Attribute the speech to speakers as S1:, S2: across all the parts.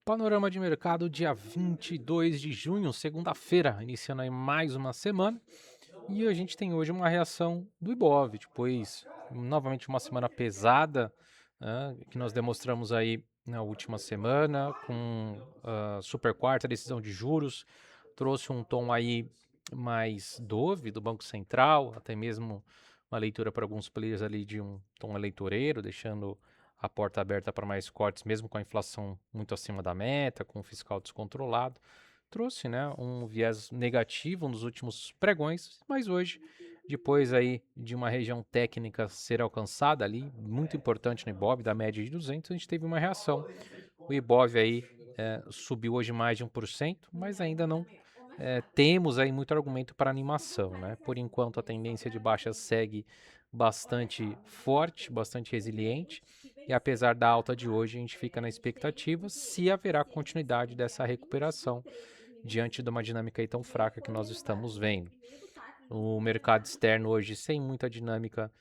S1: Panorama de mercado dia 22 de junho, segunda-feira, iniciando aí mais uma semana. E a gente tem hoje uma reação do Ibov, depois novamente uma semana pesada, né, que nós demonstramos aí na última semana, com a super quarta decisão de juros, trouxe um tom aí mais dove do Banco Central, até mesmo uma leitura para alguns players ali de um tom eleitoreiro, deixando a porta aberta para mais cortes, mesmo com a inflação muito acima da meta, com o fiscal descontrolado. Trouxe, né, um viés negativo nos últimos pregões, mas hoje, depois aí de uma região técnica ser alcançada ali, muito importante no Ibov, da média de 200, a gente teve uma reação. O Ibov aí subiu hoje mais de 1%, mas ainda não temos aí muito argumento para animação, né? Por enquanto a tendência de baixa segue bastante forte, bastante resiliente, e apesar da alta de hoje, a gente fica na expectativa se haverá continuidade dessa recuperação diante de uma dinâmica aí tão fraca que nós estamos vendo. O mercado externo hoje sem muita dinâmica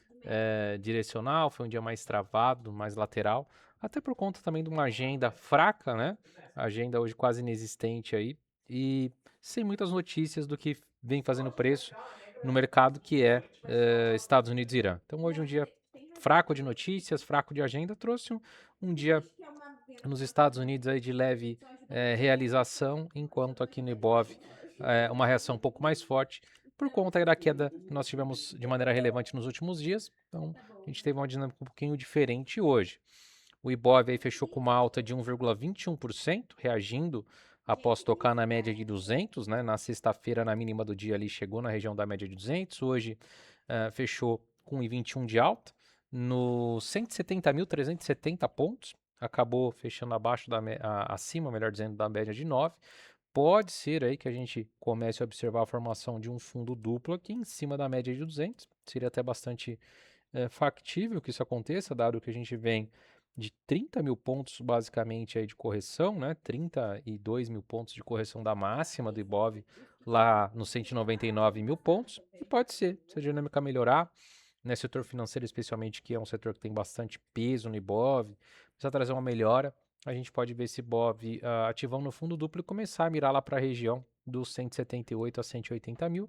S1: direcional, foi um dia mais travado, mais lateral, até por conta também de uma agenda fraca, né? Agenda hoje quase inexistente aí, e sem muitas notícias do que vem fazendo preço no mercado, que é Estados Unidos e Irã. Então hoje um dia fraco de notícias, fraco de agenda, trouxe um dia nos Estados Unidos aí de leve realização, enquanto aqui no Ibov uma reação um pouco mais forte por conta da queda que nós tivemos de maneira relevante nos últimos dias. Então a gente teve uma dinâmica um pouquinho diferente hoje. O Ibov aí fechou com uma alta de 1,21%, reagindo após tocar na média de 200, né? Na sexta-feira, na mínima do dia ali, chegou na região da média de 200. Hoje fechou com 1,21 de alta, nos 170.370 pontos. Acabou fechando abaixo acima, melhor dizendo, da média de 9. Pode ser aí que a gente comece a observar a formação de um fundo duplo aqui em cima da média de 200. Seria até bastante factível que isso aconteça, dado que a gente vem de 30 mil pontos basicamente aí de correção, né? 32 mil pontos de correção da máxima do Ibov lá nos 199 mil pontos. E pode ser, se a dinâmica melhorar, né? Setor financeiro especialmente, que é um setor que tem bastante peso no Ibov, precisa trazer uma melhora. A gente pode ver esse Ibov ativando no fundo duplo e começar a mirar lá para a região dos 178 a 180 mil,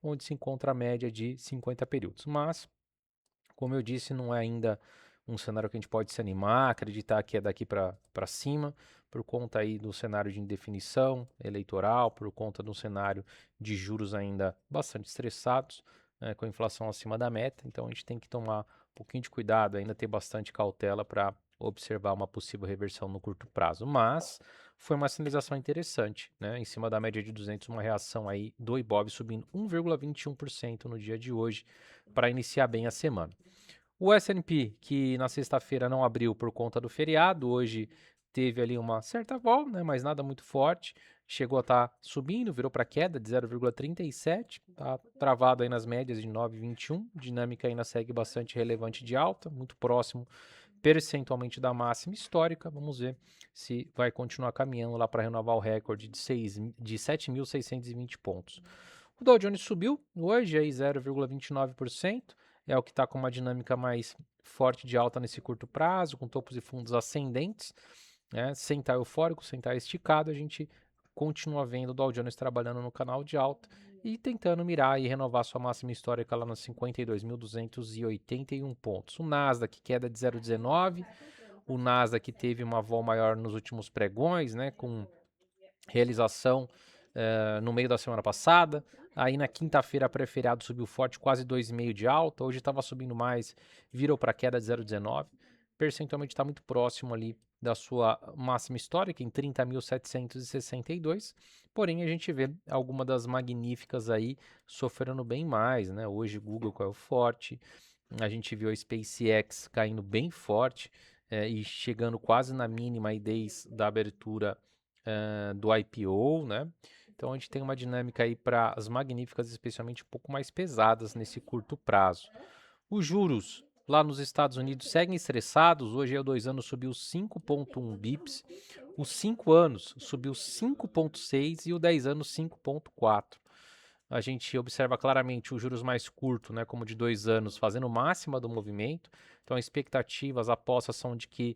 S1: onde se encontra a média de 50 períodos. Mas como eu disse, não é ainda um cenário que a gente pode se animar, acreditar que é daqui para cima, por conta aí do cenário de indefinição eleitoral, por conta do cenário de juros ainda bastante estressados, né, com a inflação acima da meta. Então a gente tem que tomar um pouquinho de cuidado, ainda ter bastante cautela para observar uma possível reversão no curto prazo. Mas foi uma sinalização interessante, né? Em cima da média de 200, uma reação aí do Ibov subindo 1,21% no dia de hoje para iniciar bem a semana. O S&P, que na sexta-feira não abriu por conta do feriado, hoje teve ali uma certa vol, né, mas nada muito forte. Chegou a estar subindo, virou para queda de 0,37, tá travado aí nas médias de 9,21. Dinâmica ainda segue bastante relevante de alta, muito próximo percentualmente da máxima histórica. Vamos ver se vai continuar caminhando lá para renovar o recorde de 7.620 pontos. O Dow Jones subiu hoje aí 0,29%, é o que está com uma dinâmica mais forte de alta nesse curto prazo, com topos e fundos ascendentes, né? Sem estar eufórico, sem estar esticado, a gente continua vendo o Dow Jones trabalhando no canal de alta e tentando mirar e renovar sua máxima histórica lá nos 52.281 pontos. O Nasdaq queda de 0,19, o Nasdaq teve uma vol maior nos últimos pregões, né, com realização no meio da semana passada. Aí na quinta-feira, pré-feriado subiu forte, quase 2,5 de alta. Hoje estava subindo mais, virou para queda de 0,19. Percentualmente está muito próximo ali da sua máxima histórica, em 30.762. Porém, a gente vê alguma das magníficas aí sofrendo bem mais, né? Hoje Google caiu forte, a gente viu a SpaceX caindo bem forte e chegando quase na mínima aí desde a abertura do IPO, né? Então a gente tem uma dinâmica aí para as magníficas, especialmente um pouco mais pesadas nesse curto prazo. Os juros lá nos Estados Unidos seguem estressados. Hoje o 2 anos subiu 5,1 bips, os 5 anos subiu 5,6 e o 10 anos 5,4. A gente observa claramente os juros mais curtos, né, como de 2 anos, fazendo máxima do movimento. Então, a expectativa, as apostas são de que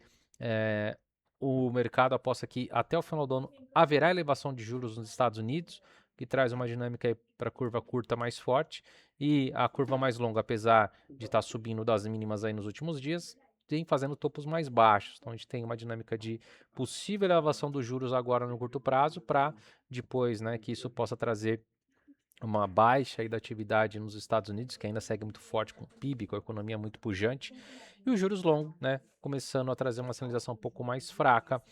S1: O mercado aposta que até o final do ano haverá elevação de juros nos Estados Unidos, que traz uma dinâmica para a curva curta mais forte, e a curva mais longa, apesar de estar subindo das mínimas aí nos últimos dias, tem fazendo topos mais baixos. Então a gente tem uma dinâmica de possível elevação dos juros agora no curto prazo, para depois, né, que isso possa trazer uma baixa aí da atividade nos Estados Unidos, que ainda segue muito forte com o PIB, com a economia muito pujante, e os juros longos, né, começando a trazer uma sinalização um pouco mais fraca,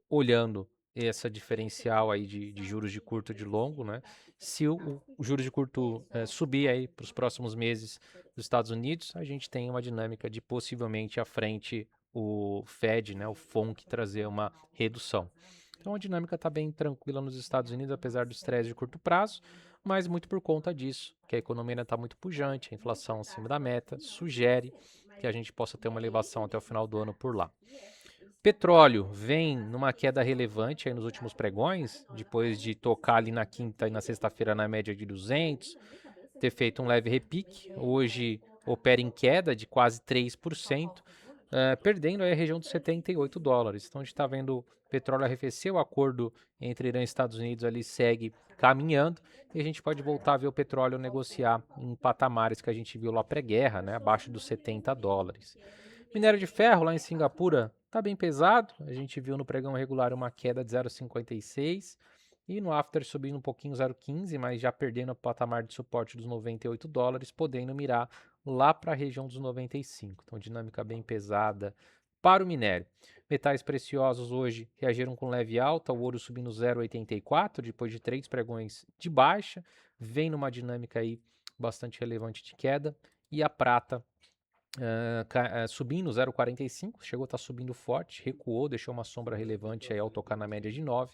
S1: olhando essa diferencial aí de juros de curto e de longo, né? Se o juros de curto subir aí para os próximos meses dos Estados Unidos, a gente tem uma dinâmica de possivelmente à frente o Fed, né, o FONC, trazer uma redução. Então a dinâmica está bem tranquila nos Estados Unidos, apesar do estresse de curto prazo, mas muito por conta disso, que a economia ainda está muito pujante, a inflação acima da meta, sugere que a gente possa ter uma elevação até o final do ano por lá. Petróleo vem numa queda relevante aí nos últimos pregões, depois de tocar ali na quinta e na sexta-feira na média de 200, ter feito um leve repique. Hoje opera em queda de quase 3%, perdendo aí a região dos $78. Então a gente está vendo o petróleo arrefecer, o acordo entre Irã e Estados Unidos ali segue caminhando, e a gente pode voltar a ver o petróleo negociar em patamares que a gente viu lá pré-guerra, né, abaixo dos $70. Minério de ferro lá em Singapura está bem pesado, a gente viu no pregão regular uma queda de 0,56 e no after subindo um pouquinho 0,15, mas já perdendo o patamar de suporte dos $98, podendo mirar lá para a região dos 95. Então dinâmica bem pesada para o minério. Metais preciosos hoje reagiram com leve alta, o ouro subindo 0,84 depois de 3 pregões de baixa, vem numa dinâmica aí bastante relevante de queda, e a prata subindo 0,45, chegou a estar subindo forte, recuou, deixou uma sombra relevante aí ao tocar na média de 9,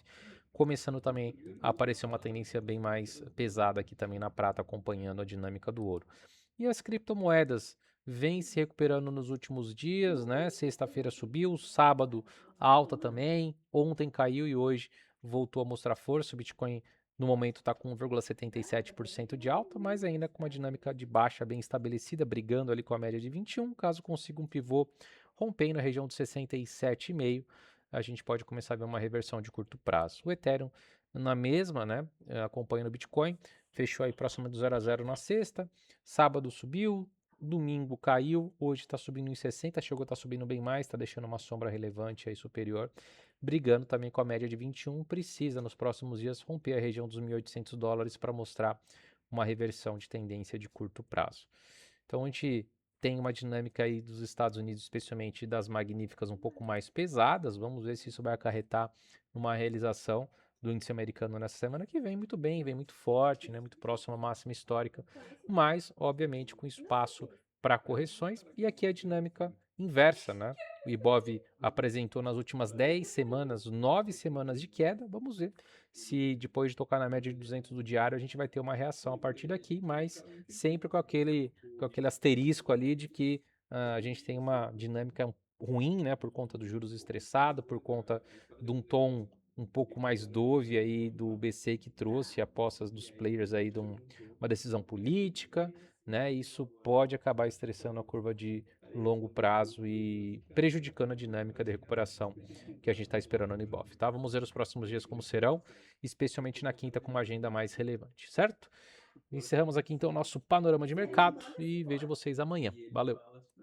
S1: começando também a aparecer uma tendência bem mais pesada aqui também na prata, acompanhando a dinâmica do ouro. E as criptomoedas vêm se recuperando nos últimos dias, né? Sexta-feira subiu, sábado alta também, ontem caiu e hoje voltou a mostrar força. O Bitcoin no momento está com 1,77% de alta, mas ainda com uma dinâmica de baixa bem estabelecida, brigando ali com a média de 21. Caso consiga um pivô rompendo a região de 67,5, a gente pode começar a ver uma reversão de curto prazo. O Ethereum na mesma, né, acompanhando o Bitcoin, fechou aí próximo do 0 a 0 na sexta, sábado subiu, domingo caiu, hoje está subindo em 60, chegou a estar subindo bem mais, está deixando uma sombra relevante aí superior, brigando também com a média de 21, precisa nos próximos dias romper a região dos $1.800 para mostrar uma reversão de tendência de curto prazo. Então a gente tem uma dinâmica aí dos Estados Unidos, especialmente das magníficas, um pouco mais pesadas. Vamos ver se isso vai acarretar numa realização do índice americano nessa semana, que vem muito bem, vem muito forte, né, muito próximo à máxima histórica, mas obviamente com espaço para correções. E aqui a dinâmica inversa, né? O Ibov apresentou nas últimas 10 semanas, 9 semanas de queda. Vamos ver se depois de tocar na média de 200 do diário a gente vai ter uma reação a partir daqui, mas sempre com aquele asterisco ali de que a gente tem uma dinâmica ruim, né, por conta dos juros estressados, por conta de um tom um pouco mais dove aí do BC que trouxe apostas dos players aí de uma decisão política, né? Isso pode acabar estressando a curva de longo prazo e prejudicando a dinâmica de recuperação que a gente está esperando no Ibov, tá? Vamos ver os próximos dias como serão, especialmente na quinta com uma agenda mais relevante, certo? Encerramos aqui então o nosso panorama de mercado e vejo vocês amanhã. Valeu!